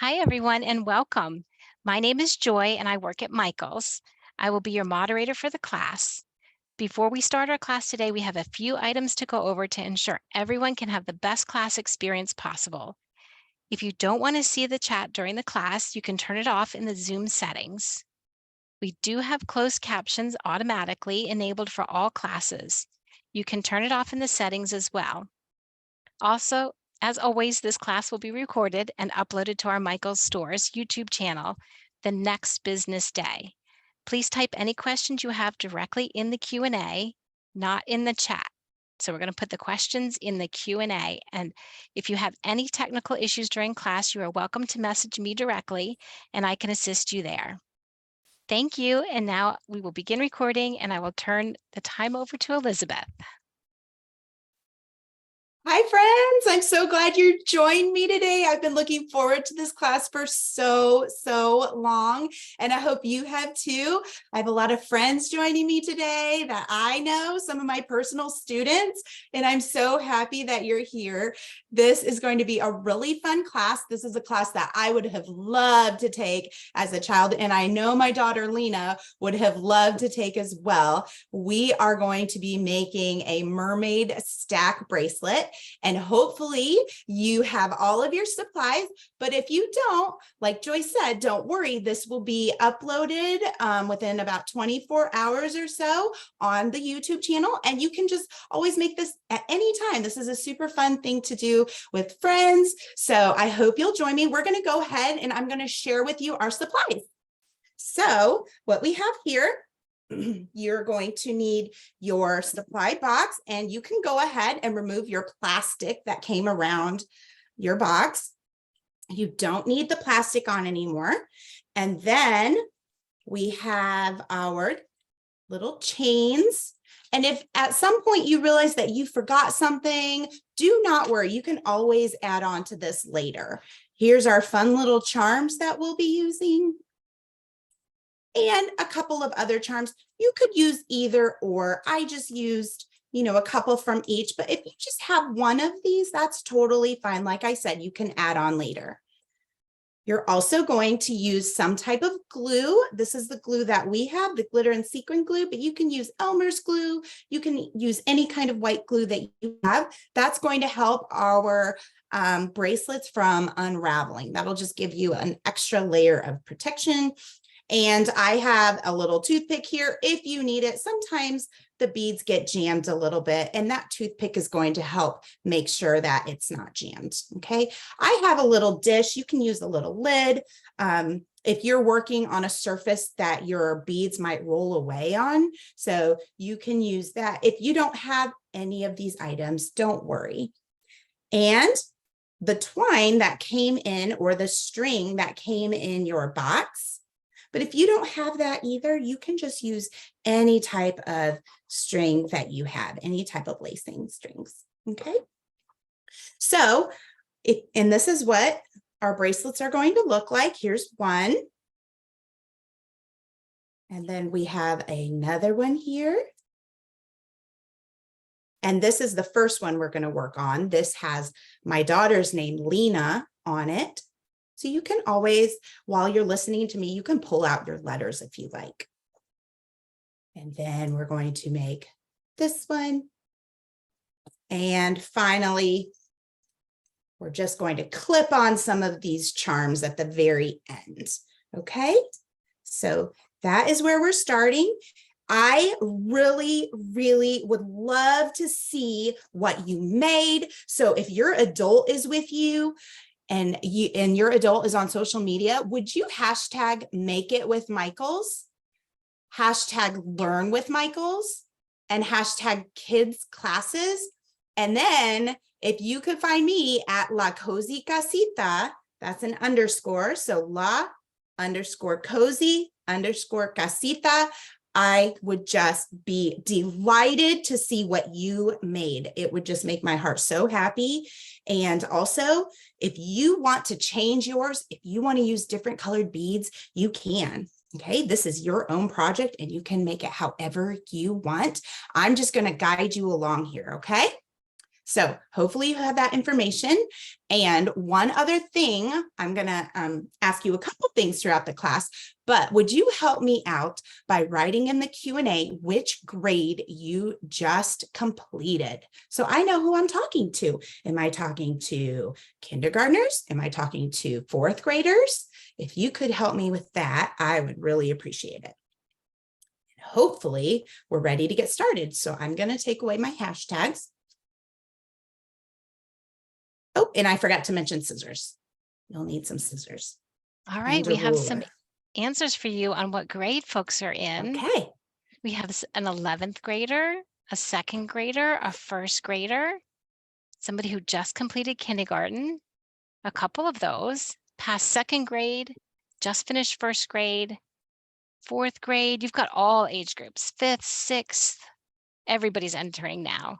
Hi, everyone, and welcome. My name is Joy, and I work at Michael's. I will be your moderator for the class. Before we start our class today, we have a few items to go over to ensure everyone can have the best class experience possible. If you don't want to see the chat during the class, you can turn it off in the Zoom settings. We do have closed captions automatically enabled for all classes. You can turn it off in the settings as well. Also, as always, this class will be recorded and uploaded to our Michael's Stores YouTube channel the next business day. Please type any questions you have directly in the Q&A, not in the chat. So we're going to put the questions in the Q&A. And if you have any technical issues during class, you are welcome to message me directly and I can assist you there. Thank you. And now we will begin recording and I will turn the time over to Elizabeth. Hi, friends. I'm so glad you joined me today. I've been looking forward to this class for so long, and I hope you have too. I have a lot of friends joining me today that I know, some of my personal students, and I'm so happy that you're here. This is going to be a really fun class. This is a class that I would have loved to take as a child, and I know my daughter Lena would have loved to take as well. We are going to be making a mermaid stack bracelet. And hopefully you have all of your supplies, but if you don't, like Joy said, don't worry, this will be uploaded within about 24 hours or so on the YouTube channel, and you can just always make this at any time. This is a super fun thing to do with friends, so I hope you'll join me. We're going to go ahead and I'm going to share with you our supplies. So what we have here, you're going to need your supply box, and you can go ahead and remove your plastic that came around your box. You don't need the plastic on anymore. And then we have our little chains. And if at some point you realize that you forgot something, do not worry. You can always add on to this later. Here's our fun little charms that we'll be using, and a couple of other charms. You could use either or. I just used, a couple from each, but if you just have one of these, that's totally fine. Like I said, you can add on later. You're also going to use some type of glue. This is the glue that we have, the glitter and sequin glue, but you can use Elmer's glue. You can use any kind of white glue that you have. That's going to help our bracelets from unraveling. That'll just give you an extra layer of protection. And I have a little toothpick here if you need it. Sometimes the beads get jammed a little bit, and that toothpick is going to help make sure that it's not jammed. Okay. I have a little dish. You can use a little lid. If you're working on a surface that your beads might roll away on, so you can use that. If you don't have any of these items, don't worry. And the twine that came in, or the string that came in your box, but if you don't have that either, you can just use any type of string that you have, any type of lacing strings, okay? So, and this is what our bracelets are going to look like. Here's one. And then we have another one here. And this is the first one we're going to work on. This has my daughter's name, Lena, on it. So you can always, while you're listening to me, you can pull out your letters if you like. And then we're going to make this one. And finally, we're just going to clip on some of these charms at the very end. Okay, so that is where we're starting. I really would love to see what you made. So if your adult is with you, and your adult is on social media, would you hashtag make it with Michaels, hashtag learn with Michaels, and hashtag kids classes? And then if you could find me at La Cozy Casita, that's an underscore, so La_cozy_casita, I would just be delighted to see what you made. It would just make my heart so happy. And also, if you want to change yours, if you want to use different colored beads, you can. Okay, this is your own project and you can make it however you want. I'm just going to guide you along here. Okay, So hopefully you have that information. And one other thing, I'm going to ask you a couple things throughout the class, but would you help me out by writing in the Q&A which grade you just completed? So I know who I'm talking to. Am I talking to kindergartners? Am I talking to fourth graders? If you could help me with that, I would really appreciate it. Hopefully we're ready to get started. So I'm going to take away my hashtags. Oh, and I forgot to mention scissors. You'll need some scissors. All right, And a we have some ruler. answers for you on what grade folks are in. Okay. We have an 11th grader, a second grader, a first grader, somebody who just completed kindergarten, a couple of those, passed second grade, just finished first grade, fourth grade. You've got all age groups, fifth, sixth, everybody's entering now.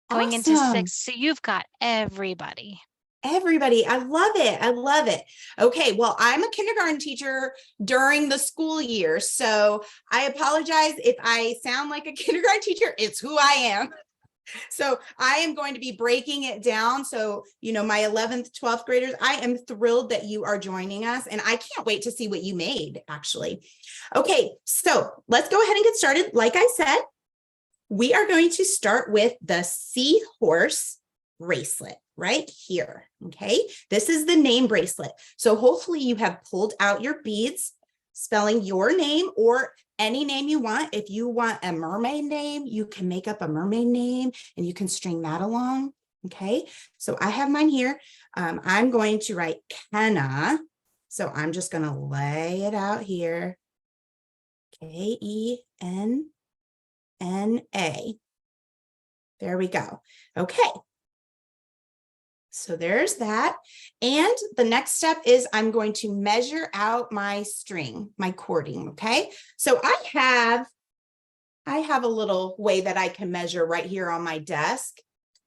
Going into Awesome. sixth, so you've got everybody. Everybody, I love it. I love it. Okay, well, I'm a kindergarten teacher during the school year, so I apologize if I sound like a kindergarten teacher. It's who I am. So I am going to be breaking it down. So, you know, my 11th, 12th graders, I am thrilled that you are joining us, and I can't wait to see what you made, actually. Okay, so let's go ahead and get started. Like I said, we are going to start with the seahorse bracelet right here. Okay, this is the name bracelet. So hopefully you have pulled out your beads, spelling your name or any name you want. If you want a mermaid name, you can make up a mermaid name and you can string that along. Okay, so I have mine here. I'm going to write Kenna. So I'm just going to lay it out here. Kenna. There we go. Okay. So there's that. And the next step is I'm going to measure out my string, my cording. Okay. So I have a little way that I can measure right here on my desk,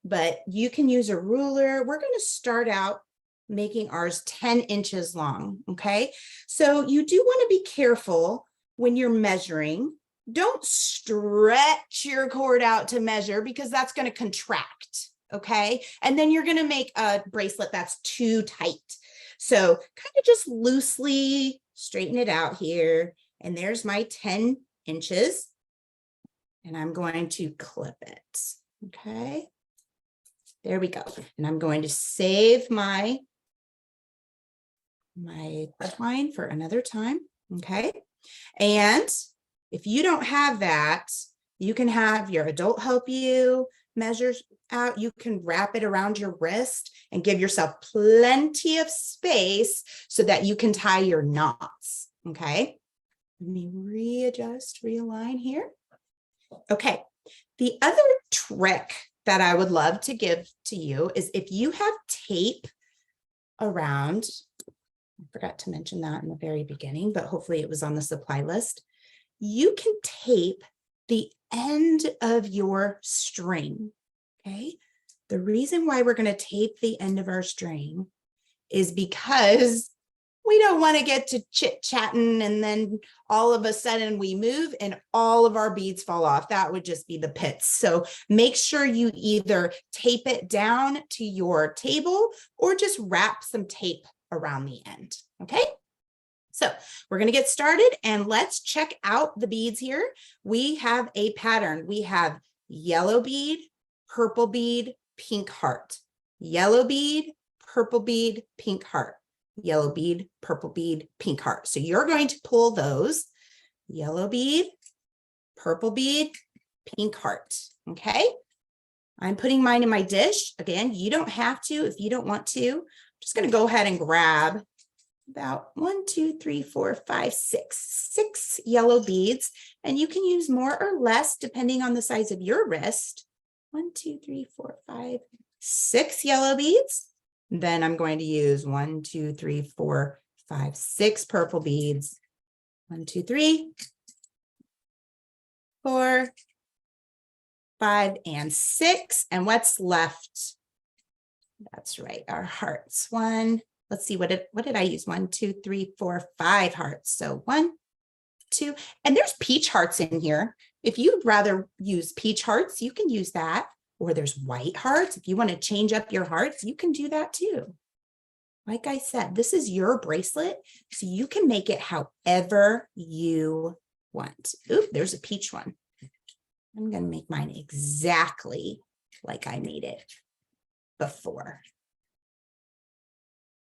but you can use a ruler. We're going to start out making ours 10 inches long. Okay. So you do want to be careful when you're measuring. Don't stretch your cord out to measure because that's going to contract. Okay. And then you're going to make a bracelet that's too tight. So kind of just loosely straighten it out here. And there's my 10 inches. And I'm going to clip it. Okay. There we go. And I'm going to save my twine for another time. Okay. And if you don't have that, you can have your adult help you measure out. You can wrap it around your wrist and give yourself plenty of space so that you can tie your knots. Okay. Let me readjust, realign here. Okay. The other trick that I would love to give to you is if you have tape around, I forgot to mention that in the very beginning, but hopefully it was on the supply list. You can tape the end of your string. Okay. The reason why we're going to tape the end of our string is because we don't want to get to chit-chatting and then all of a sudden we move and all of our beads fall off. That would just be the pits. So make sure you either tape it down to your table or just wrap some tape around the end. Okay. So we're going to get started and let's check out the beads here. We have a pattern. We have yellow bead, purple bead, pink heart, yellow bead, purple bead, pink heart, yellow bead, purple bead, pink heart. So you're going to pull those yellow bead, purple bead, pink heart. Okay. I'm putting mine in my dish. Again, you don't have to if you don't want to. I'm just going to go ahead and grab about 1, 2, 3, 4, 5, 6 yellow beads. And you can use more or less depending on the size of your wrist. 1, 2, 3, 4, 5, 6 yellow beads. Then I'm going to use 1, 2, 3, 4, 5, 6 purple beads. 1, 2, 3, 4, 5, and 6. And what's left? That's right, our hearts. Let's see, what did I use? 1, 2, 3, 4, 5 hearts. So 1, 2, and there's peach hearts in here. If you'd rather use peach hearts, you can use that. or there's white hearts. If you want to change up your hearts, you can do that too. Like I said, this is your bracelet, so you can make it however you want. Oop, there's a peach one. I'm going to make mine exactly like I made it before.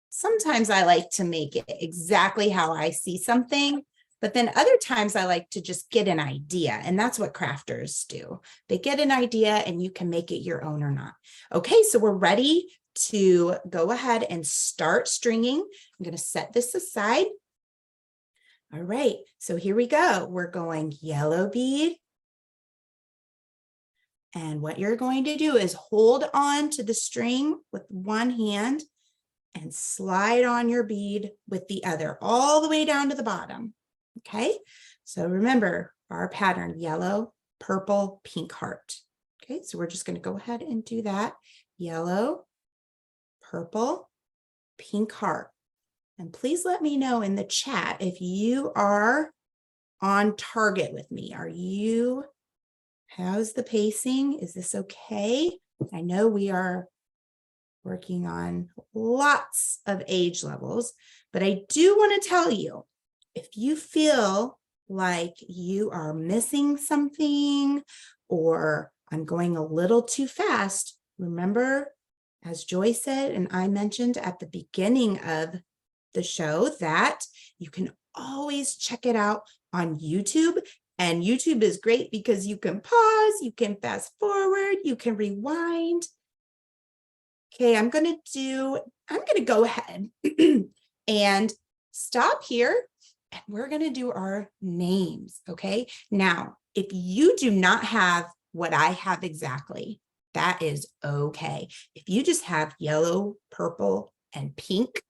Sometimes I like to make it exactly how I see something, but then other times I like to just get an idea, and that's what crafters do. They get an idea and you can make it your own or not. Okay, so we're ready to go ahead and start stringing. I'm going to set this aside. All right, so here we go. We're going yellow bead. And what you're going to do is hold on to the string with one hand and slide on your bead with the other, all the way down to the bottom. Okay, so remember our pattern, yellow, purple, pink heart. Okay, so we're just going to go ahead and do that. Yellow, purple, pink heart. And please let me know in the chat if you are on target with me. How's the pacing? Is this okay? I know we are working on lots of age levels, but I do want to tell you, if you feel like you are missing something or I'm going a little too fast, remember, as Joy said, and I mentioned at the beginning of the show, that you can always check it out on YouTube. And YouTube is great because you can pause, you can fast forward, you can rewind. Okay, I'm going to go ahead and stop here, and we're going to do our names. Okay, now, if you do not have what I have exactly, that is okay. If you just have yellow, purple, and pink,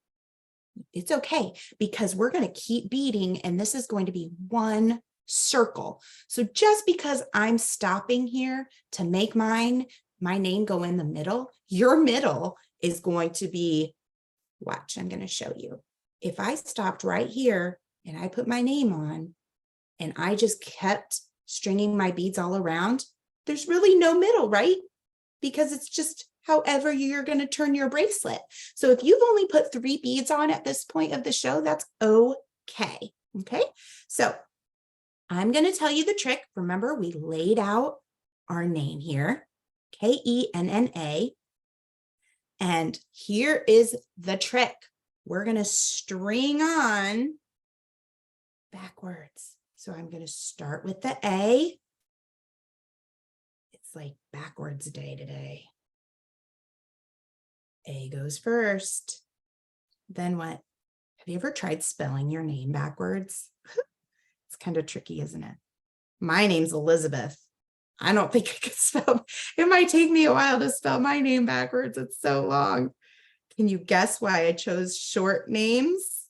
it's okay, because we're going to keep beading, and this is going to be one circle. So just because I'm stopping here to make my name go in the middle, your middle is going to be, watch, I'm going to show you. If I stopped right here and I put my name on and I just kept stringing my beads all around, there's really no middle, right? Because it's just however you're going to turn your bracelet. So if you've only put 3 beads on at this point of the show, that's okay. Okay, so I'm going to tell you the trick. Remember, we laid out our name here, Kenna. And here is the trick. We're going to string on backwards. So I'm going to start with the A. It's like backwards day today. A goes first. Then what? Have you ever tried spelling your name backwards? It's kind of tricky, isn't it? My name's Elizabeth. I don't think I could spell. It might take me a while to spell my name backwards. It's so long. Can you guess why I chose short names?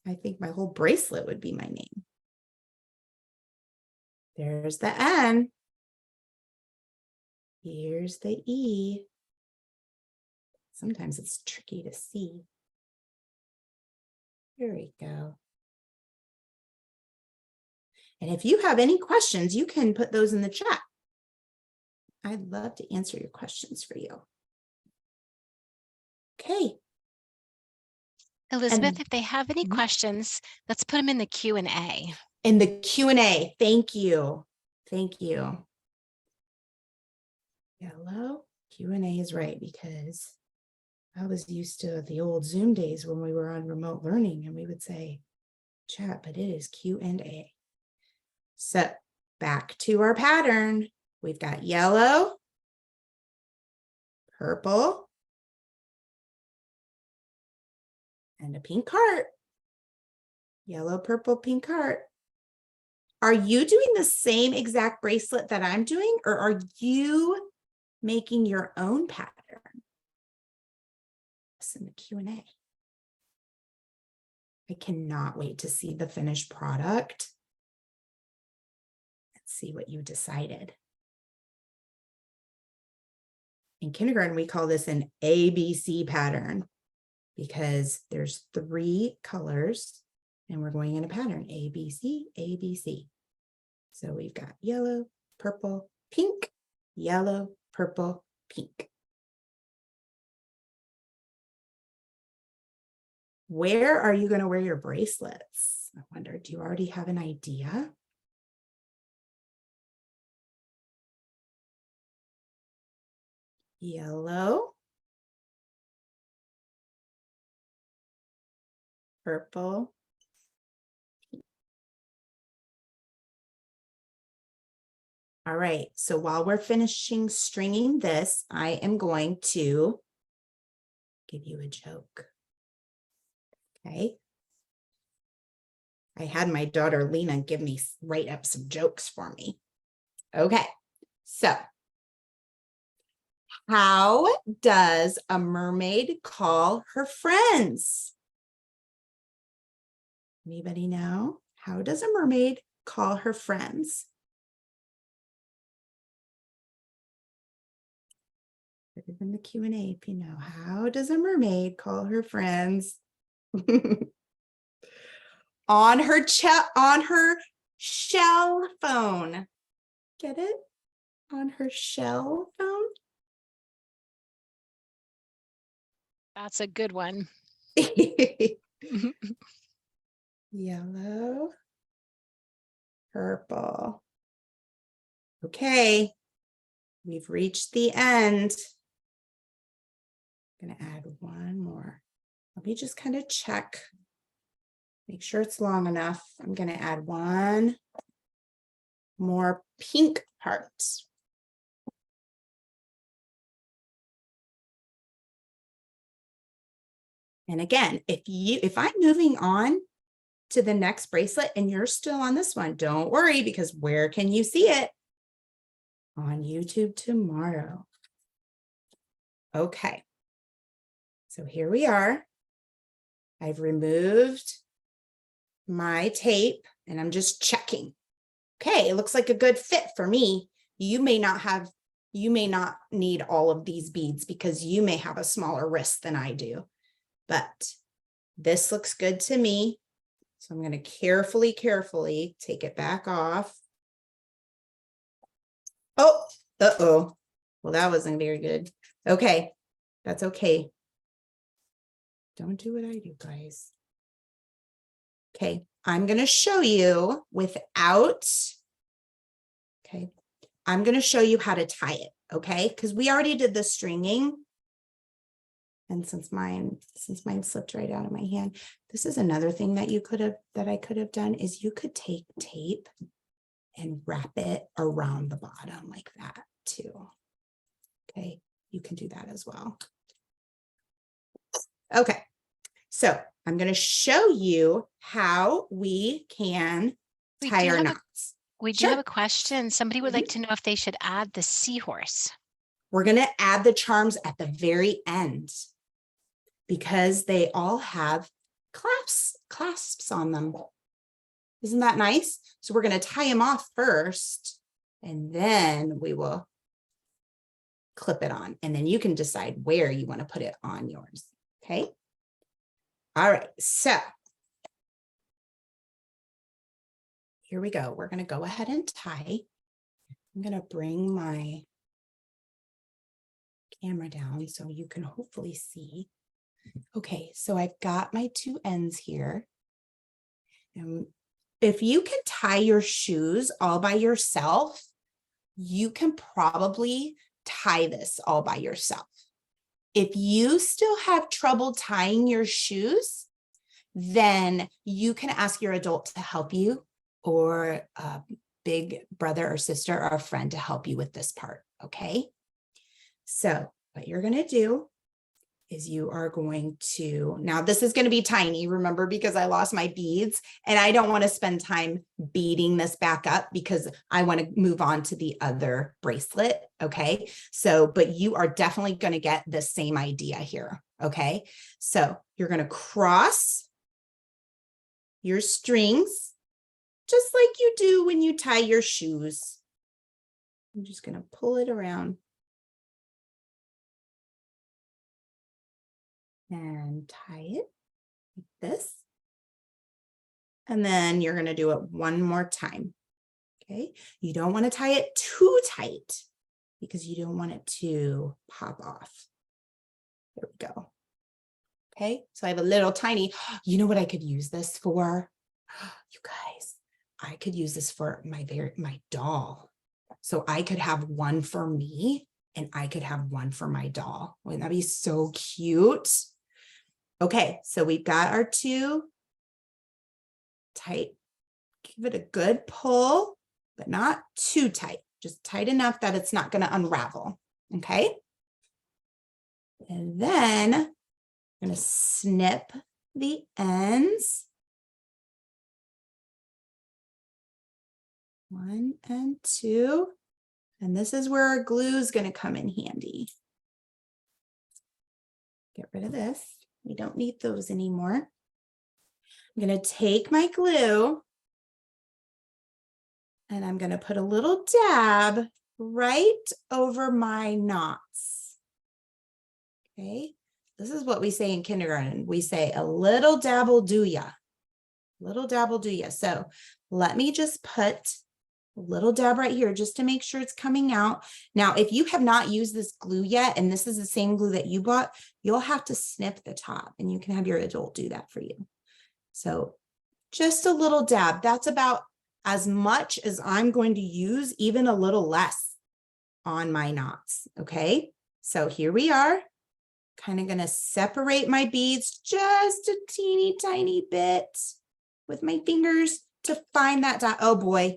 I think my whole bracelet would be my name. There's the N. Here's the E. Sometimes it's tricky to see. Here we go. And if you have any questions, you can put those in the chat. I'd love to answer your questions for you. Okay. Elizabeth, if they have any questions, let's put them in the Q&A. In the Q&A. Thank you. Thank you. Yellow. Q&A is right, because I was used to the old Zoom days when we were on remote learning and we would say chat, but it is Q&A. So back to our pattern. We've got yellow, purple, and a pink heart. Yellow, purple, pink heart. Are you doing the same exact bracelet that I'm doing, or are you making your own pattern? It's in the Q&A. I cannot wait to see the finished product. Let's see what you decided. In kindergarten, we call this an ABC pattern because there's 3 colors and we're going in a pattern, ABC, ABC. So we've got yellow, purple, pink, yellow, purple, pink. Where are you going to wear your bracelets? I wonder, do you already have an idea? Yellow, purple. All right, so while we're finishing stringing this, I am going to give you a joke. Okay. I had my daughter Lena write up some jokes for me. Okay, so how does a mermaid call her friends? Anybody know? How does a mermaid call her friends? Put it in the Q&A if you know. How does a mermaid call her friends? on her shell phone. Get it? On her shell phone? That's a good one. Yellow, purple. Okay, we've reached the end. I'm going to add one more. Let me just kind of check. Make sure it's long enough. I'm going to add one more pink part. And again, if I'm moving on to the next bracelet and you're still on this one, don't worry, because where can you see it? On YouTube tomorrow. Okay. So here we are. I've removed my tape and I'm just checking. Okay, it looks like a good fit for me. You may not need all of these beads because you may have a smaller wrist than I do, but this looks good to me. So I'm going to carefully take it back off. Oh, uh-oh. Well, that wasn't very good. Okay, that's okay. Don't do what I do, guys. Okay, I'm going to show you without, okay, I'm going to show you how to tie it, okay? Because we already did the stringing. And since mine slipped right out of my hand, this is another thing that I could have done is you could take tape and wrap it around the bottom like that too. Okay, you can do that as well. Okay, so I'm going to show you how we can tie our knots. We do have a question. Somebody would like to know if they should add the seahorse. We're going to add the charms at the very end because they all have clasps on them. Isn't that nice? So we're going to tie them off first, and then we will clip it on. And then you can decide where you want to put it on yours. Okay. All right. So here we go. We're going to go ahead and tie. I'm going to bring my camera down so you can hopefully see. Okay. So I've got my two ends here. And if you can tie your shoes all by yourself, you can probably tie this all by yourself. If you still have trouble tying your shoes, then you can ask your adult to help you, or a big brother or sister or a friend to help you with this part, okay? So what you're going to do is you are going to, now this is going to be tiny, remember, because I lost my beads and I don't want to spend time beading this back up because I want to move on to the other bracelet. Okay. So, but you are definitely going to get the same idea here. Okay. So you're going to cross your strings just like you do when you tie your shoes. I'm just going to pull it around. And tie it like this. And then you're going to do it one more time. Okay. You don't want to tie it too tight because you don't want it to pop off. There we go. Okay, so I have a little tiny, you know what I could use this for? You guys, I could use this for my doll. So I could have one for me and I could have one for my doll. Wouldn't that be so cute? Okay, so we've got our two tight. Give it a good pull, but not too tight, just tight enough that it's not going to unravel. Okay. And then I'm going to snip the ends. 1 and 2. And this is where our glue is going to come in handy. Get rid of this. We don't need those anymore. I'm going to take my glue and I'm going to put a little dab right over my knots. Okay. This is what we say in kindergarten. We say a little dab will do ya. Little dab will do ya. So let me just put a little dab right here just to make sure it's coming out. Now, if you have not used this glue yet, and this is the same glue that you bought, you'll have to snip the top and you can have your adult do that for you. So just a little dab. That's about as much as I'm going to use, even a little less on my knots. Okay, so here we are. Kind of going to separate my beads just a teeny tiny bit with my fingers to find that dot. Oh boy.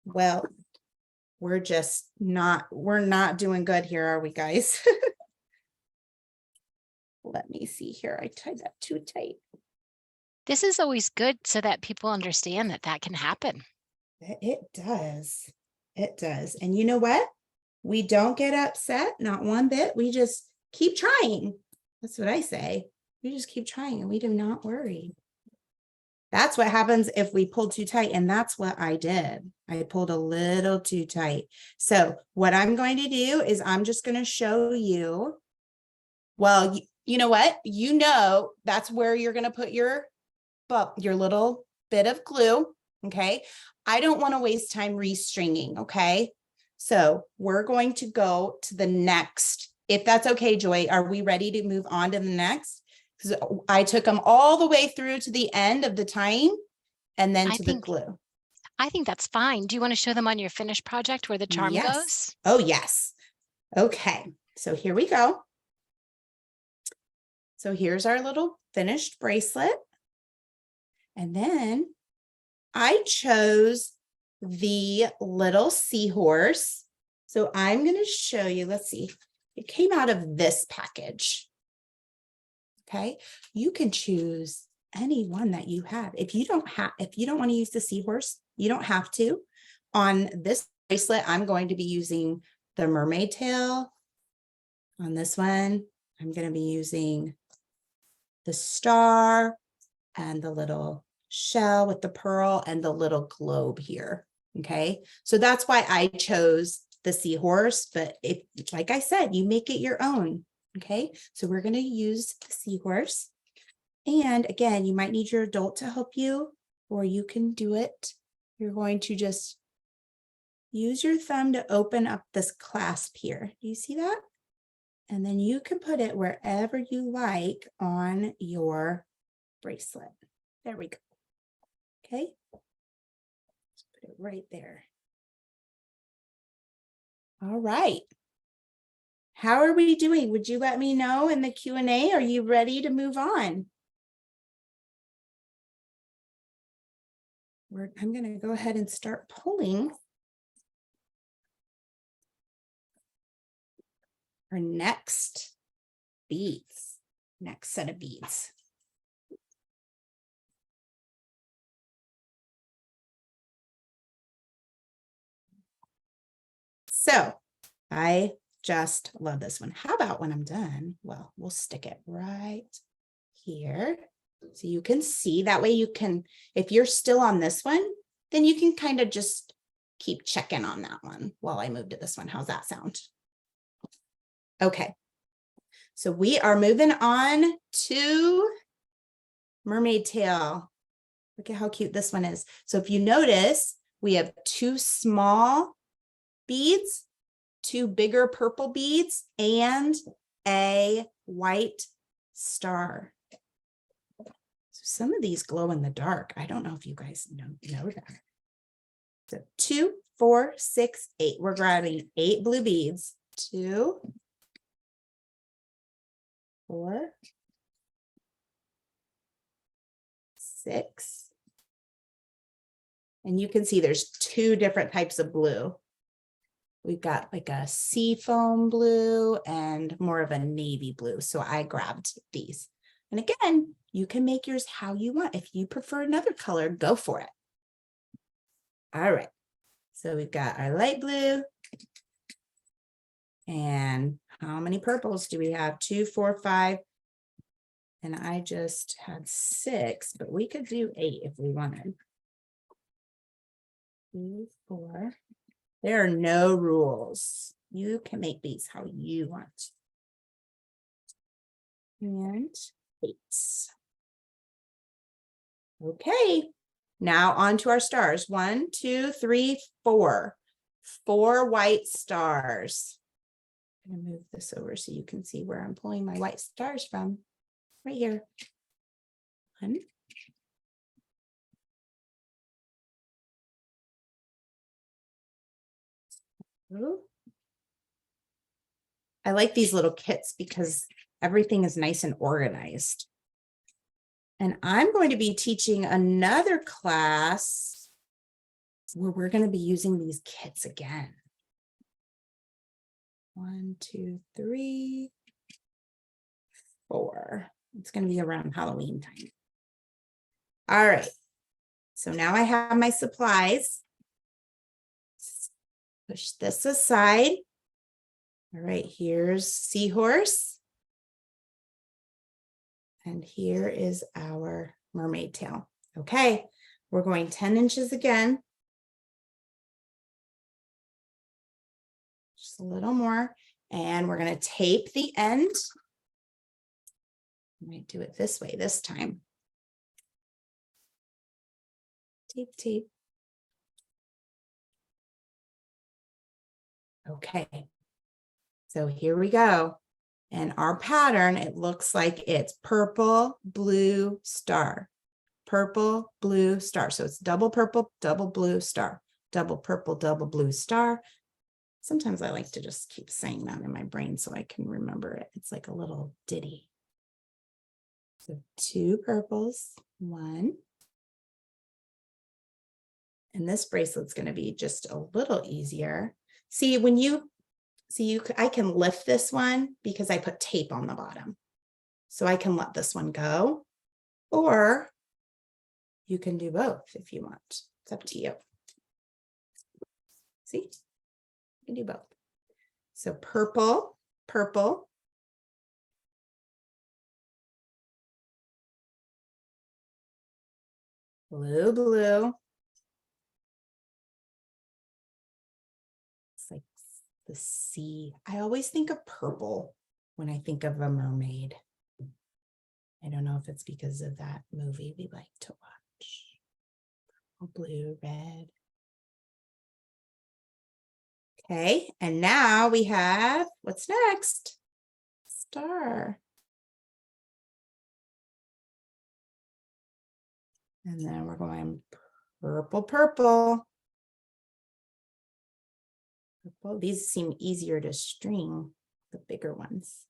Well, we're not doing good here, are we, guys? Let me see here. I tied that too tight. This is always good so that people understand that that can happen. It does. It does. And you know what? We don't get upset, not one bit. We just keep trying. That's what I say. We just keep trying and we do not worry. That's what happens if we pull too tight. And that's what I did. I pulled a little too tight. So what I'm going to do is I'm just going to show you. Well, you know what? You know, that's where you're going to put your little bit of glue. Okay. I don't want to waste time restringing. Okay. So we're going to go to the next. If that's okay, Joy, are we ready to move on to the next? Because I took them all the way through to the end of the tying and then to the glue. I think that's fine. Do you want to show them on your finished project where the charm goes? Oh, yes. Okay. So here we go. So here's our little finished bracelet. And then I chose the little seahorse. So I'm going to show you, let's see, it came out of this package. Okay, you can choose any one that you have. If you don't want to use the seahorse, you don't have to. On this bracelet, I'm going to be using the mermaid tail. On this one, I'm going to be using the star and the little shell with the pearl and the little globe here. Okay, so that's why I chose the seahorse, but if, like I said, you make it your own. Okay, so we're going to use the seahorse. And again, you might need your adult to help you, or you can do it. You're going to just use your thumb to open up this clasp here. Do you see that? And then you can put it wherever you like on your bracelet. There we go. Okay, let's put it right there. All right. How are we doing? Would you let me know in the Q&A? Are you ready to move on? I'm going to go ahead and start pulling our next beads, next set of beads. So I just love this one. How about when I'm done? Well, we'll stick it right here so you can see. That way you can, if you're still on this one, then you can kind of just keep checking on that one while I move to this one. How's that sound? Okay, so we are moving on to mermaid tail. Look at how cute this one is. So if you notice, we have two small beads 2 bigger purple beads, and a white star. So some of these glow in the dark. I don't know if you guys know that. So 2, 4, 6, 8. We're grabbing 8 blue beads. 2, 4, 6. And you can see there's 2 different types of blue. We've got like a sea foam blue and more of a navy blue. So I grabbed these. And again, you can make yours how you want. If you prefer another color, go for it. All right. So we've got our light blue. And how many purples do we have? 2, 4, 5. And I just had 6, but we could do 8 if we wanted. 2, 4. There are no rules. You can make these how you want. And 8. Okay, now on to our stars. 1, 2, 3, 4. 4 white stars. I'm going to move this over so you can see where I'm pulling my white stars from. Right here. 1. 2. I like these little kits because everything is nice and organized. And I'm going to be teaching another class where we're going to be using these kits again. 1, 2, 3, 4. It's going to be around Halloween time. All right. So now I have my supplies. Push this aside. All right, here's seahorse. And here is our mermaid tail. Okay, we're going 10 inches again. Just a little more. And we're going to tape the end. I might do it this way this time. Tape, tape. Okay. So here we go. And our pattern, it looks like it's purple, blue, star. Purple, blue, star. So it's double purple, double blue, star. Double purple, double blue, star. Sometimes I like to just keep saying that in my brain so I can remember it. It's like a little ditty. So 2 purples, 1. And this bracelet's going to be just a little easier. See, I can lift this one because I put tape on the bottom. So I can let this one go, or you can do both if you want. It's up to you. See, you can do both. So purple, purple. Blue, blue. It's like the sea. I always think of purple when I think of a mermaid. I don't know if it's because of that movie we like to watch. Blue, red. Okay, and now we have, what's next? Star. And then we're going purple, purple. Purple. These seem easier to string, the bigger ones.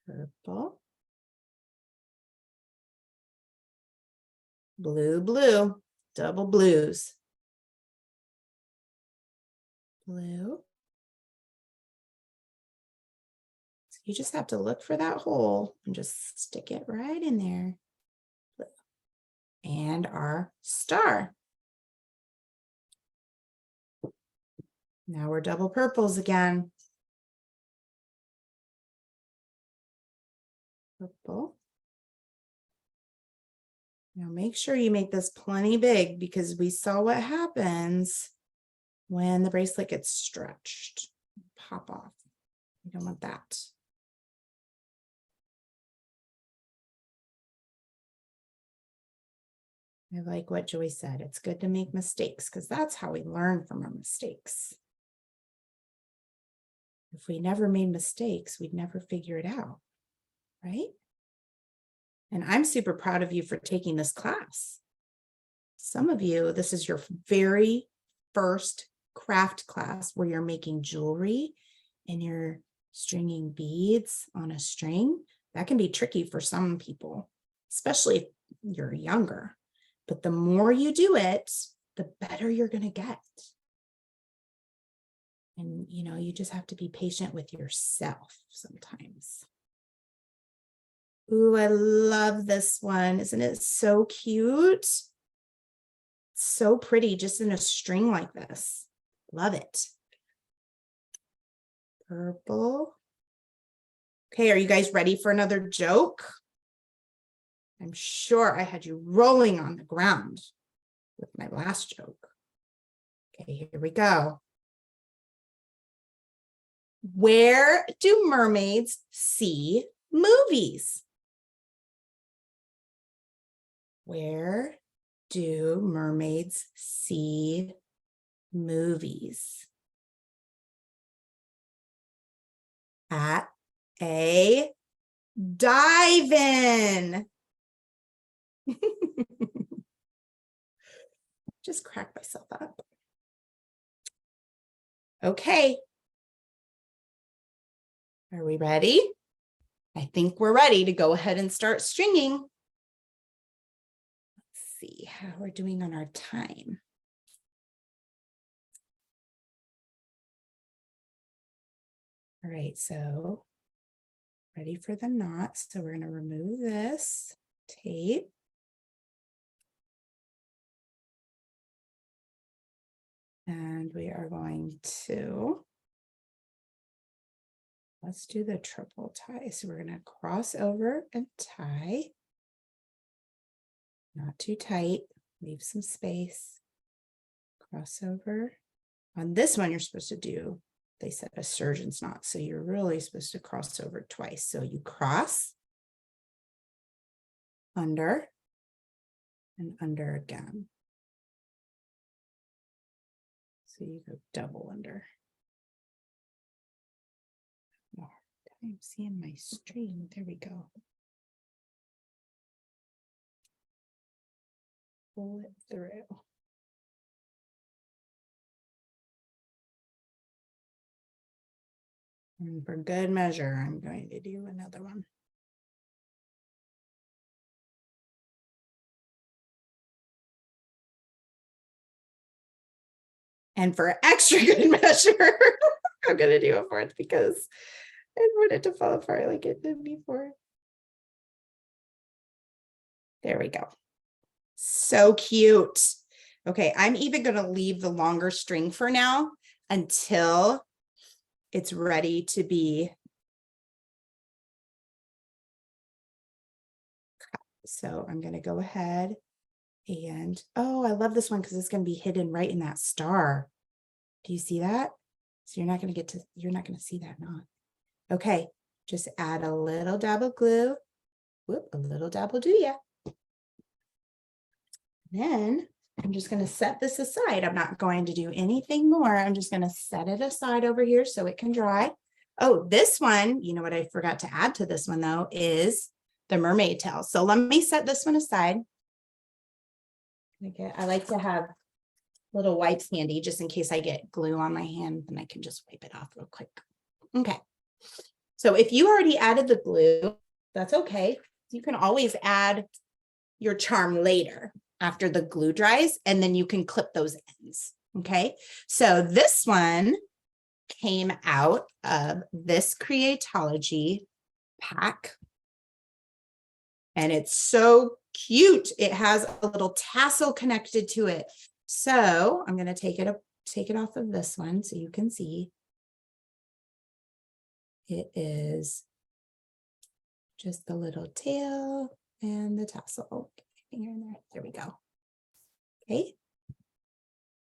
Purple. Blue, blue, double blues. Blue. So you just have to look for that hole and just stick it right in there. Blue. And our star. Now we're double purples again. Purple. Now make sure you make this plenty big because we saw what happens when the bracelet gets stretched. Pop off. We don't want that. I like what Joy said. It's good to make mistakes because that's how we learn from our mistakes. If we never made mistakes, we'd never figure it out, right? And I'm super proud of you for taking this class. Some of you, this is your very first craft class where you're making jewelry and you're stringing beads on a string. That can be tricky for some people, especially if you're younger. But the more you do it, the better you're going to get. And, you know, you just have to be patient with yourself sometimes. Ooh, I love this one. Isn't it so cute? So pretty, just in a string like this. Love it. Purple. Okay, are you guys ready for another joke? I'm sure I had you rolling on the ground with my last joke. Okay, here we go. Where do mermaids see movies? Where do mermaids see movies? At a dive-in. Just crack myself up. Okay. Are we ready? I think we're ready to go ahead and start stringing. Let's see how we're doing on our time. All right, so ready for the knot. So we're going to remove this tape. And we are going to, let's do the triple tie. So we're going to cross over and tie. Not too tight, leave some space. Cross over. On this one, you're supposed to do, they said, a surgeon's knot. So you're really supposed to cross over twice. So you cross, under, and under again. So you go double under. Oh, I'm seeing my string. There we go. Pull it through. And for good measure, I'm going to do another one. And for extra good measure, I'm going to do a fourth because I want it to fall apart like it did before. There we go. So cute. Okay, I'm even going to leave the longer string for now until it's ready to be cut. So I'm going to go ahead and, oh, I love this one because it's going to be hidden right in that star. Do you see that? So you're not going to see that knot. Okay, just add a little dab of glue. Whoop, a little dab will do ya. Then I'm just going to set this aside. I'm not going to do anything more. I'm just going to set it aside over here so it can dry. Oh, this one, you know what I forgot to add to this one though, is the mermaid tail. So let me set this one aside. Okay, I like to have little wipes handy just in case I get glue on my hand, and I can just wipe it off real quick. Okay. So if you already added the glue, that's okay. You can always add your charm later after the glue dries, and then you can clip those ends. Okay. So this one came out of this Creatology pack. And it's so cute. It has a little tassel connected to it. So I'm going to take it off of this one so you can see. It is just the little tail and the tassel. Finger in there. There we go. Okay.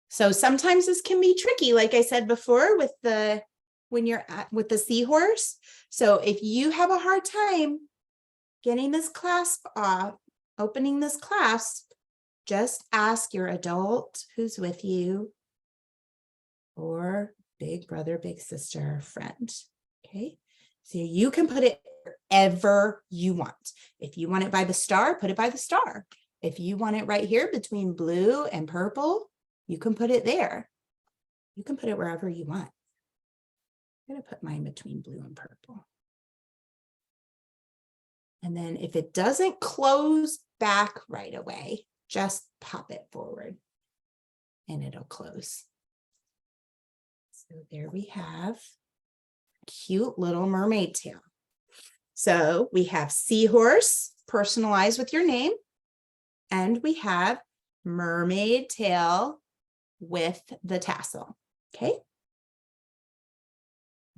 So sometimes this can be tricky, like I said before, with the seahorse. So if you have a hard time getting this clasp off, opening this clasp, just ask your adult who's with you, or big brother, big sister, friend. Okay, so you can put it wherever you want. If you want it by the star, put it by the star. If you want it right here between blue and purple, you can put it there. You can put it wherever you want. I'm going to put mine between blue and purple. And then if it doesn't close back right away, just pop it forward and it'll close. So there we have a cute little mermaid tail. So we have seahorse, personalized with your name, and we have mermaid tail with the tassel. Okay.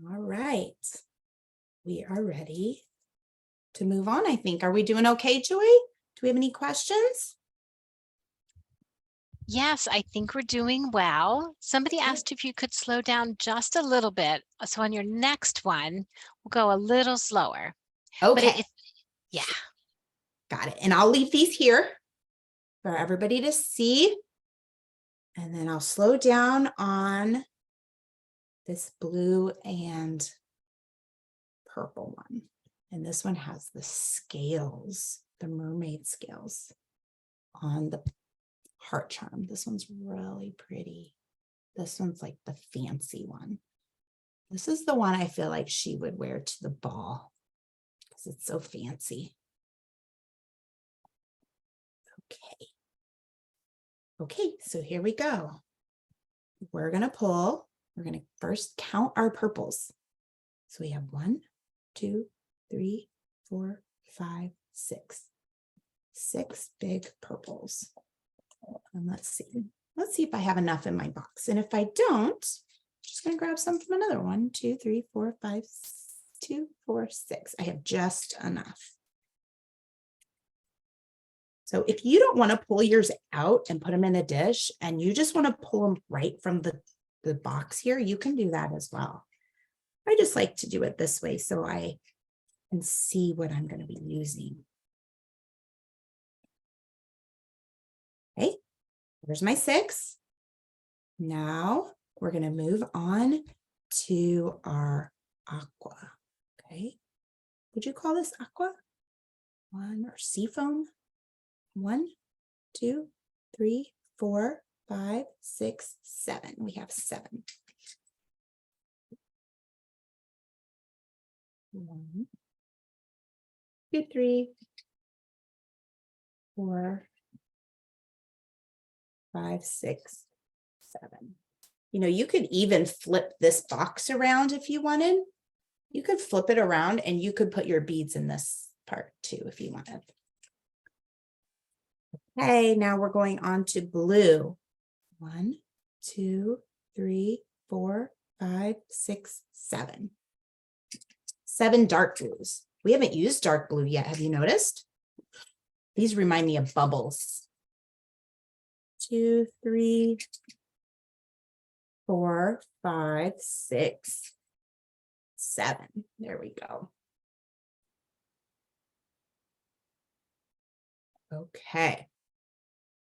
All right. We are ready to move on, I think. Are we doing okay, Joy? Do we have any questions? Yes, I think we're doing well. Somebody Okay. asked if you could slow down just a little bit. So on your next one, we'll go a little slower. But Okay. yeah. Got it. And I'll leave these here for everybody to see. And then I'll slow down on this blue and purple one. And this one has the scales, the mermaid scales on the heart charm. This one's really pretty. This one's like the fancy one. This is the one I feel like she would wear to the ball because it's so fancy. Okay. Okay, so here we go. We're going to pull. We're going to first count our purples. So we have 1, 2, 3, 4, 5, 6. 6 big purples. And let's see. Let's see if I have enough in my box. And if I don't, I'm just going to grab some from another one. 2, 3, 4, 5, 2, 4, 6. I have just enough. So if you don't want to pull yours out and put them in a dish and you just want to pull them right from the box here, you can do that as well. I just like to do it this way so I can see what I'm going to be using. Okay, there's my 6. Now we're going to move on to our aqua. Okay, would you call this aqua? Or seafoam? 1, 2, 3, 4, 5, 6, 7. We have 7. 1, 2, 3, 4, 5, 6, 7. You know, you could even flip this box around if you wanted. You could flip it around and you could put your beads in this part too if you wanted. Okay, now we're going on to blue. 1, 2, 3, 4, 5, 6, 7. 7 dark blues. We haven't used dark blue yet. Have you noticed? These remind me of bubbles. 2, 3, 4, 5, 6, 7. There we go. Okay.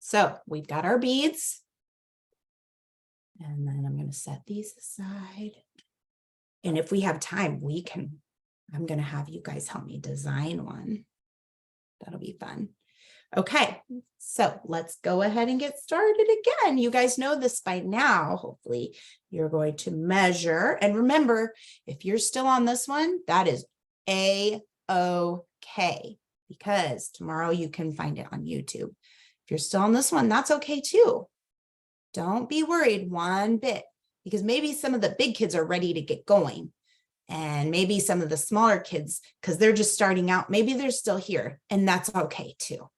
So we've got our beads. And then I'm going to set these aside. And if we have time, I'm going to have you guys help me design one. That'll be fun. Okay, so let's go ahead and get started again. You guys know this by now. Hopefully you're going to measure. And remember, if you're still on this one, that is A-OK, because tomorrow you can find it on YouTube. If you're still on this one, that's okay too. Don't be worried one bit, because maybe some of the big kids are ready to get going. And maybe some of the smaller kids, because they're just starting out, maybe they're still here, and that's okay too.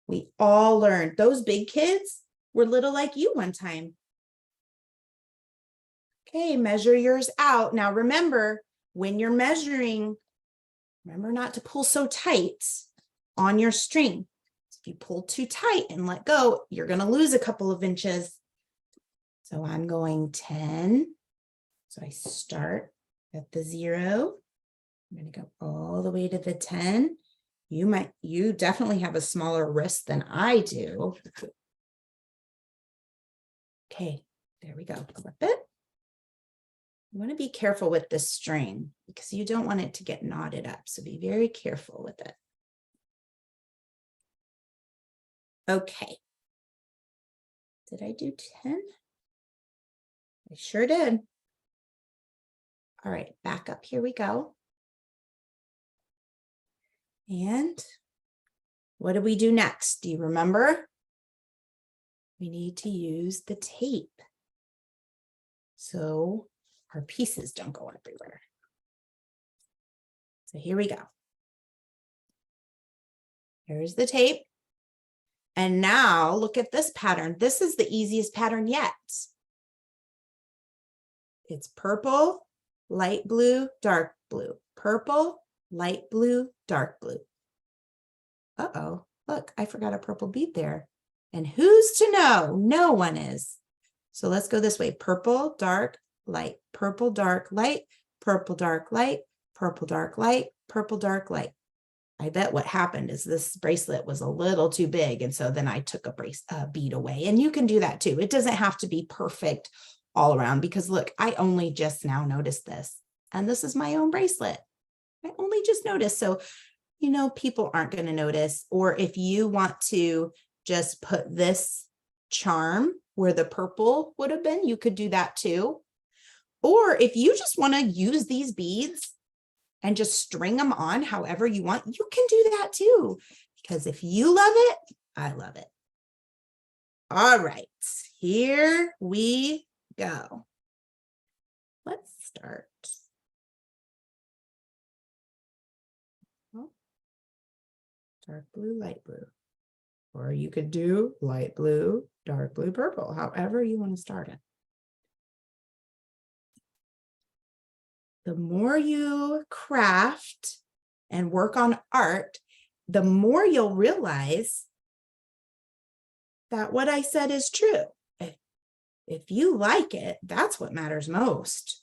We all learned. Those big kids were little like you one time. Okay, measure yours out. Now remember, when you're measuring, remember not to pull so tight on your string. If you pull too tight and let go, you're going to lose a couple of inches. So I'm going 10. So I start at the 0. I'm going to go all the way to the 10. You definitely have a smaller wrist than I do. Okay, there we go. Flip it. You want to be careful with this string because you don't want it to get knotted up. So be very careful with it. Okay. Did I do 10? I sure did. All right, back up. Here we go. And what do we do next? Do you remember? We need to use the tape so our pieces don't go everywhere. So here we go. Here's the tape. And now look at this pattern. This is the easiest pattern yet. It's purple, light blue, dark blue. Purple, light blue, dark blue. Uh-oh, look, I forgot a purple bead there. And who's to know? No one is. So let's go this way. Purple, dark, light, purple, dark, light, purple, dark, light, purple, dark, light, purple, dark, light. I bet what happened is this bracelet was a little too big. And so then I took a bead away. And you can do that too. It doesn't have to be perfect all around because look, I only just now noticed this. And this is my own bracelet. I only just noticed. So, you know, people aren't going to notice. Or if you want to just put this charm where the purple would have been, you could do that too. Or if you just want to use these beads and just string them on however you want, you can do that too. Because if you love it, I love it. All right, here we go. Let's start. Dark blue, light blue. Or you could do light blue, dark blue, purple, however you want to start it. The more you craft and work on art, the more you'll realize that what I said is true. If you like it, that's what matters most.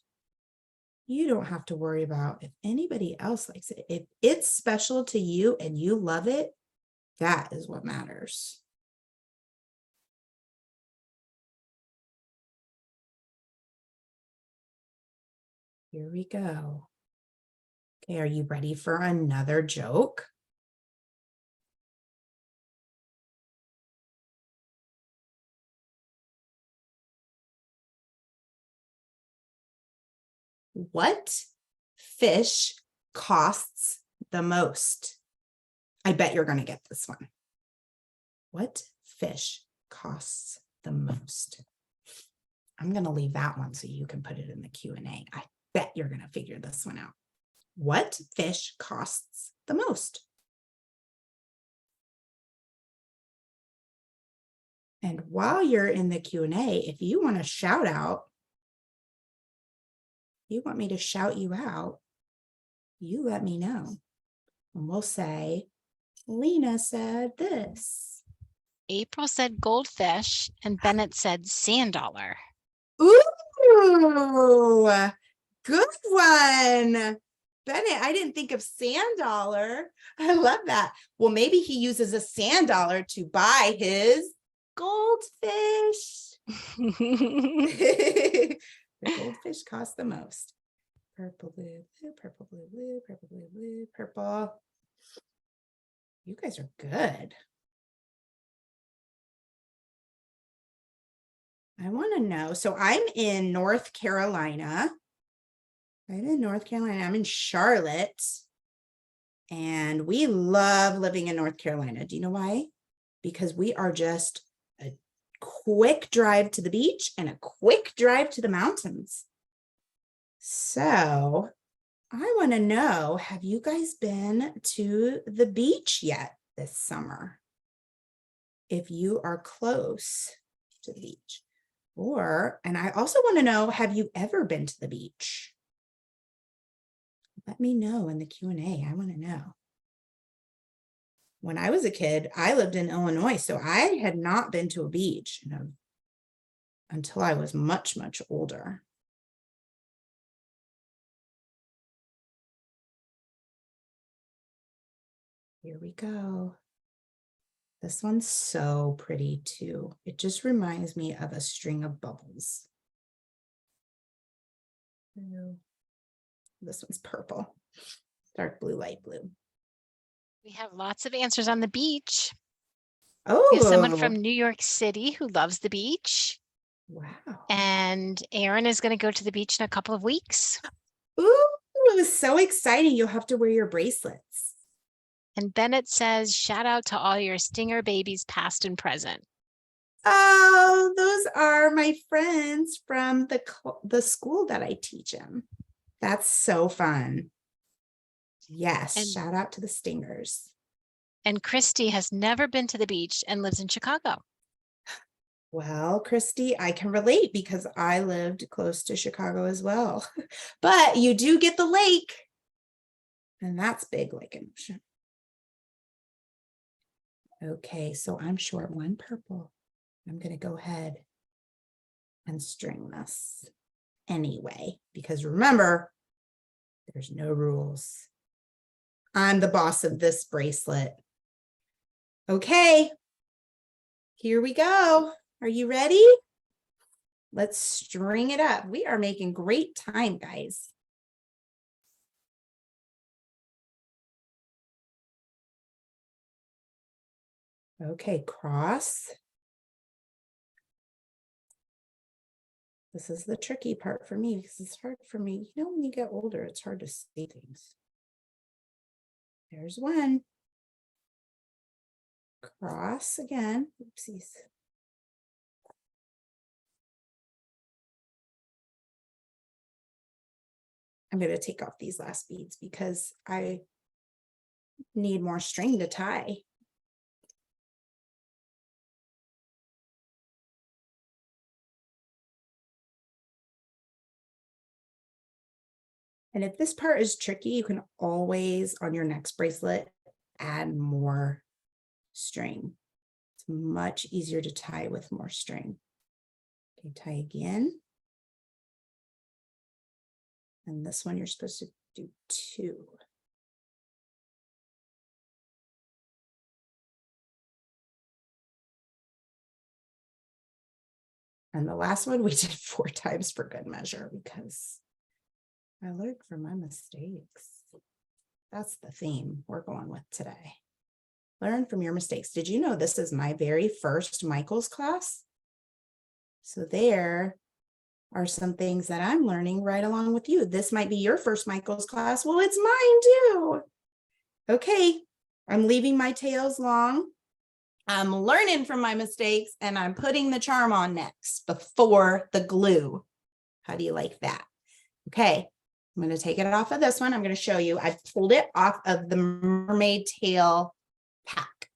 You don't have to worry about if anybody else likes it. If it's special to you and you love it, that is what matters. Here we go. Okay, are you ready for another joke? What fish costs the most? I bet you're going to get this one. What fish costs the most? I'm going to leave that one so you can put it in the Q&A. I bet you're going to figure this one out. What fish costs the most? And while you're in the Q&A, if you want to shout out, you want me to shout you out, you let me know. And we'll say, Lena said this. April said goldfish and Bennett said sand dollar. Ooh, good one. Bennett, I didn't think of sand dollar. I love that. Well, maybe he uses a sand dollar to buy his goldfish. The goldfish cost the most. Purple, blue, blue, purple, blue, blue, purple, blue, blue, purple. You guys are good. I want to know. So I'm in North Carolina. I'm in Charlotte. And we love living in North Carolina. Do you know why? Because we are just a quick drive to the beach and a quick drive to the mountains. So I want to know, have you guys been to the beach yet this summer? If you are close to the beach. And I also want to know, have you ever been to the beach? Let me know in the Q&A. I want to know. When I was a kid, I lived in Illinois, so I had not been to a beach, until I was much, much older. Here we go. This one's so pretty too. It just reminds me of a string of bubbles. blue. This one's purple. Dark blue, light blue. We have lots of answers on the beach. We have someone Oh, from New York City who loves the beach. wow. And Aaron is going to go to the beach in a couple of weeks. Ooh, it was so exciting. You'll have to wear your bracelets. And Bennett says, shout out to all your stinger babies, past and present. Oh, those are my friends from the school that I teach in. That's so fun. Yes, And, shout out to the stingers. and Christy has never been to the beach and lives in Chicago. Well, Christy, I can relate because I lived close to Chicago as well. But you do get the lake, and that's big lake in ocean. Okay, so I'm short one purple. I'm going to go ahead and string this anyway, because remember, there's no rules. I'm the boss of this bracelet. Okay, here we go. Are you ready? Let's string it up. We are making great time, guys. Okay, cross. This is the tricky part for me because it's hard for me. You know, when you get older, it's hard to see things. There's one. Cross again. Oopsies. I'm going to take off these last beads because I need more string to tie. And if this part is tricky, you can always, on your next bracelet, add more string. It's much easier to tie with more string. Okay, tie again. And this one, you're supposed to do 2. And the last one we did 4 times for good measure because I learned from my mistakes. That's the theme we're going with today. Learn from your mistakes. Did you know this is my very first Michael's class? So there are some things that I'm learning right along with you. This might be your first Michael's class. Well, it's mine too. Okay, I'm leaving my tails long. I'm learning from my mistakes and I'm putting the charm on next before the glue. How do you like that? Okay, I'm going to take it off of this one. I'm going to show you. I pulled it off of the mermaid tail pack.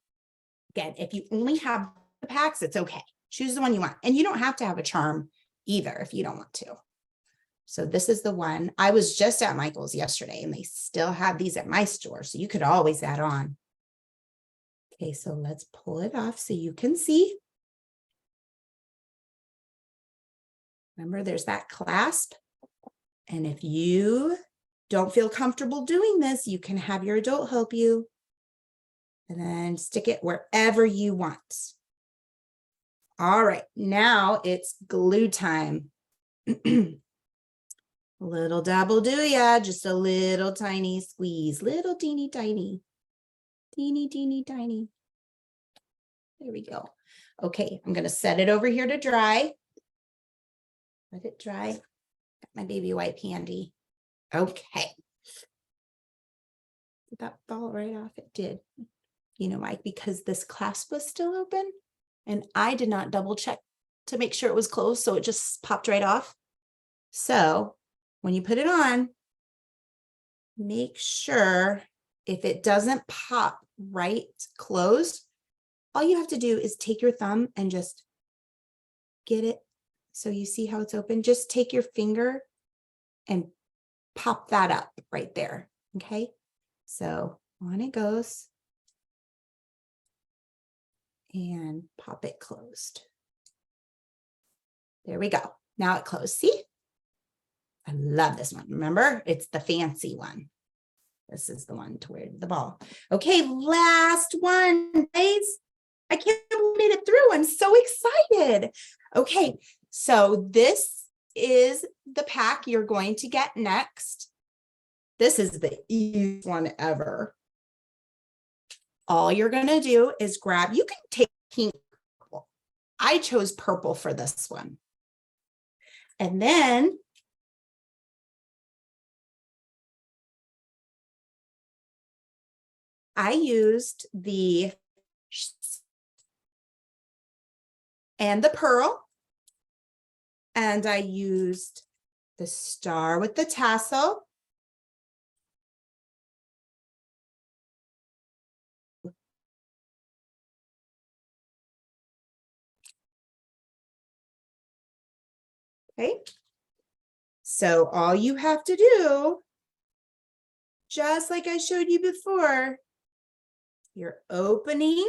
Again, if you only have the packs, it's okay. Choose the one you want. And you don't have to have a charm either if you don't want to. So this is the one. I was just at Michael's yesterday and they still have these at my store. So you could always add on. Okay, so let's pull it off so you can see. Remember, there's that clasp. And if you don't feel comfortable doing this, you can have your adult help you. And then stick it wherever you want. All right, now it's glue time. Little dabble do ya, just a little tiny squeeze, little teeny tiny, teeny tiny. There we go. Okay, I'm gonna set it over here to dry. Let it dry. Got my baby wipe handy. Okay. Did that fall right off? It did. You know, Mike, because this clasp was still open and I did not double check to make sure it was closed, so it just popped right off. So when you put it on, make sure if it doesn't pop right closed, all you have to do is take your thumb and just get it. So you see how it's open? Just take your finger and pop that up right there. Okay. So on it goes. And pop it closed. There we go. Now it closed. See? I love this one. Remember, it's the fancy one. This is the one to wear the ball. Okay, last one, guys. I can't believe we made it through. I'm so excited. Okay, so this is the pack you're going to get next. This is the easiest one ever. All you're going to do is grab, you can take pink. I chose purple for this one. And then I used the and the pearl, and I used the star with the tassel. Okay, so all you have to do, just like I showed you before, you're opening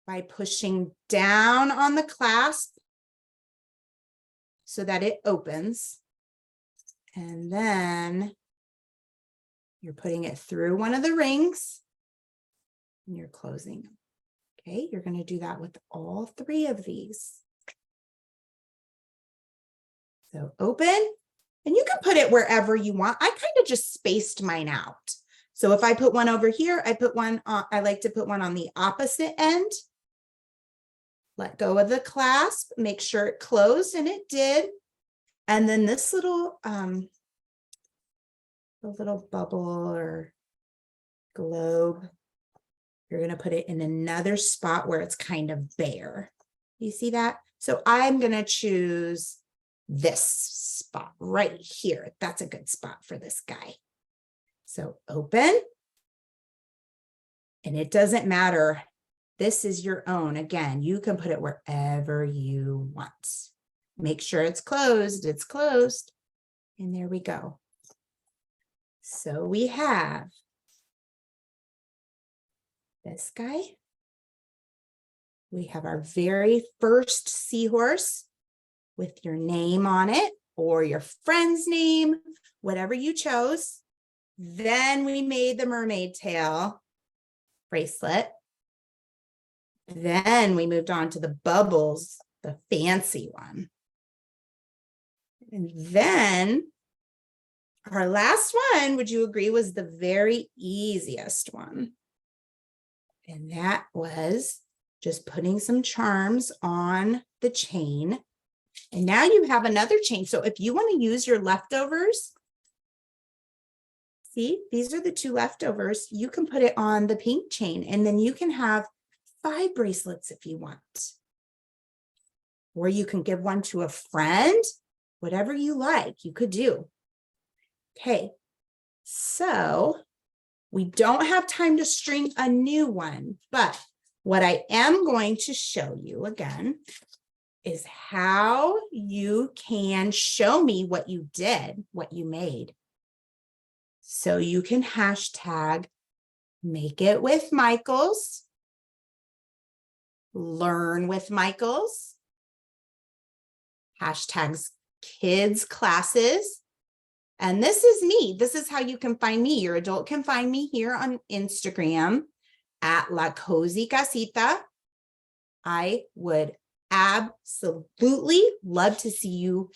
by pushing down on the clasp so that it opens. And then you're putting it through one of the rings and you're closing them. Okay, you're going to do that with all three of these. So open, and you can put it wherever you want. I kind of just spaced mine out. So if I put one over here, I put one on, I like to put one on the opposite end. Let go of the clasp, make sure it closed, and it did. And then this little, a little bubble or globe, you're going to put it in another spot where it's kind of bare. You see that? So I'm going to choose this spot right here. That's a good spot for this guy. So open, and it doesn't matter. This is your own. Again, you can put it wherever you want. Make sure it's closed. It's closed. And there we go. So we have this guy. We have our very first seahorse with your name on it or your friend's name, whatever you chose. Then we made the mermaid tail bracelet. Then we moved on to the bubbles, the fancy one. And then our last one, would you agree, was the very easiest one? And that was just putting some charms on the chain. And now you have another chain. So if you want to use your leftovers, see, these are the two leftovers. You can put it on the pink chain, and then you can have 5 bracelets if you want. Or you can give one to a friend, whatever you like, you could do. Okay, so we don't have time to string a new one, but what I am going to show you again is how you can show me what you did, what you made. So you can hashtag make it with Michaels, learn with Michaels, hashtags kids classes. And this is me. This is how you can find me. Your adult can find me here on Instagram at La Cozy Casita. I would absolutely love to see you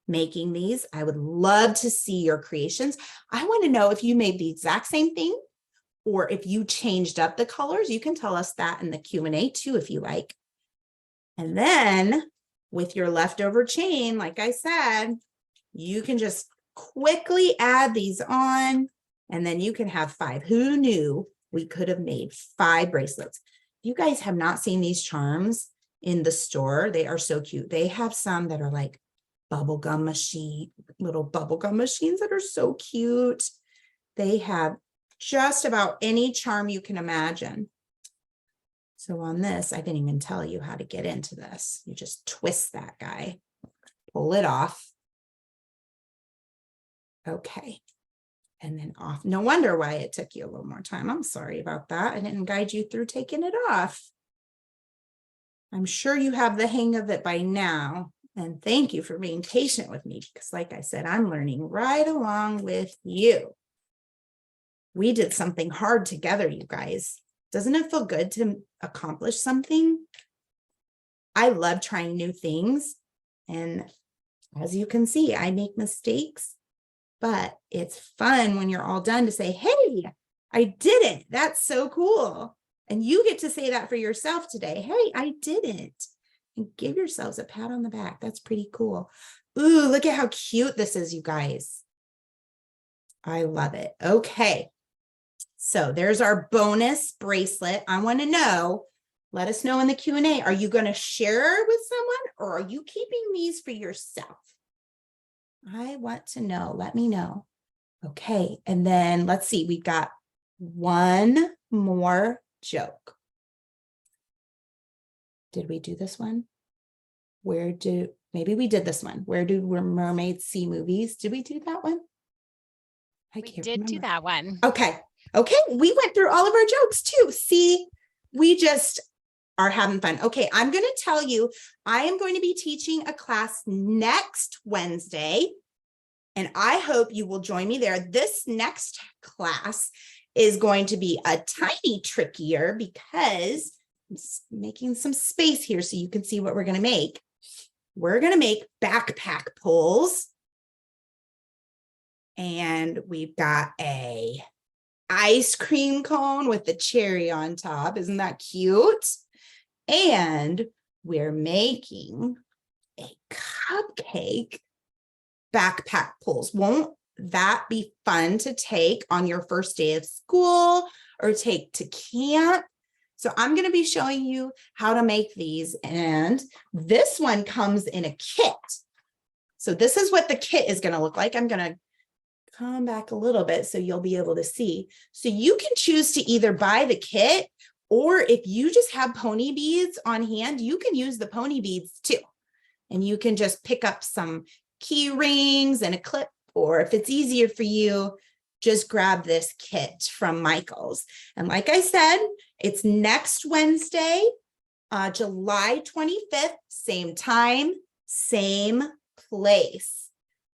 making these. I would love to see your creations. I want to know if you made the exact same thing or if you changed up the colors. You can tell us that in the Q&A too, if you like. And then with your leftover chain, like I said, you can just quickly add these on, and then you can have 5. Who knew we could have made 5 bracelets? You guys have not seen these charms in the store. They are so cute. They have some that are like bubblegum machine, little bubblegum machines that are so cute. They have just about any charm you can imagine. So on this, I didn't even tell you how to get into this. You just twist that guy, pull it off. Okay. And then off. No wonder why it took you a little more time. I'm sorry about that. I didn't guide you through taking it off. I'm sure you have the hang of it by now. And thank you for being patient with me, because like I said, I'm learning right along with you. We did something hard together, you guys. Doesn't it feel good to accomplish something? I love trying new things, and As you can see, I make mistakes, but it's fun when you're all done to say, hey, I did it. That's so cool. And you get to say that for yourself today. Hey, I did it. And give yourselves a pat on the back. That's pretty cool. Ooh, look at how cute this is, you guys. I love it. Okay. So there's our bonus bracelet. I want to know, let us know in the Q&A. Are you going to share with someone or are you keeping these for yourself? I want to know. Let me know. Okay. And then let's see. We've got one more joke. Did we do this one? Maybe we did this one. Where do mermaids see movies? Did we do that one? We did do that one. Okay. Okay. We went through all of our jokes too. See, we just are having fun. Okay. I'm going to tell you, I am going to be teaching a class next Wednesday, and I hope you will join me there. This next class is going to be a tiny trickier because I'm making some space here so you can see what we're going to make. We're going to make backpack pulls. And we've got a ice cream cone with the cherry on top. Isn't that cute? And we're making a cupcake backpack pulls. Won't that be fun to take on your first day of school or take to camp? So I'm going to be showing you how to make these. And this one comes in a kit. So this is what the kit is going to look like. I'm going to come back a little bit so you'll be able to see. So you can choose to either buy the kit, or if you just have pony beads on hand, you can use the pony beads too. And you can just pick up some key rings and a clip, or if it's easier for you, just grab this kit from Michael's. And like I said, it's next Wednesday, July 25th, same time, same place.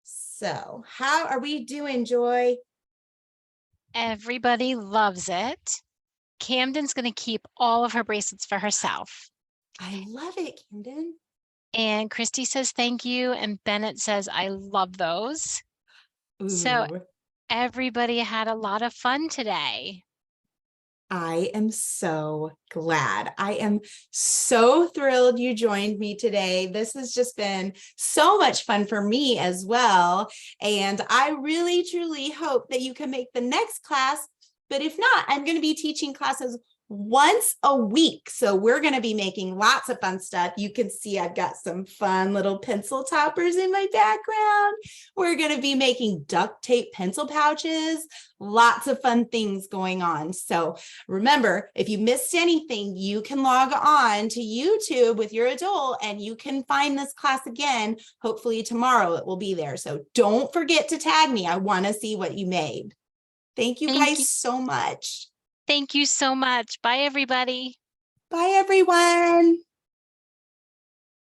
So how are we doing, Joy? Everybody loves it. Camden's going to keep all of her bracelets for herself. I love it, Camden. And Christy says thank you. And Bennett says, I love those. Ooh. So everybody had a lot of fun today. I am so glad. I am so thrilled you joined me today. This has just been so much fun for me as well. And I really, truly hope that you can make the next class. But if not, I'm going to be teaching classes once a week. So we're going to be making lots of fun stuff. You can see I've got some fun little pencil toppers in my background. We're going to be making duct tape pencil pouches, lots of fun things going on. So remember, if you missed anything, you can log on to YouTube with your adult and you can find this class again. Hopefully tomorrow it will be there. So don't forget to tag me. I want to see what you made. Thank you guys so much. Thank you so much. Bye, everybody. Bye, everyone.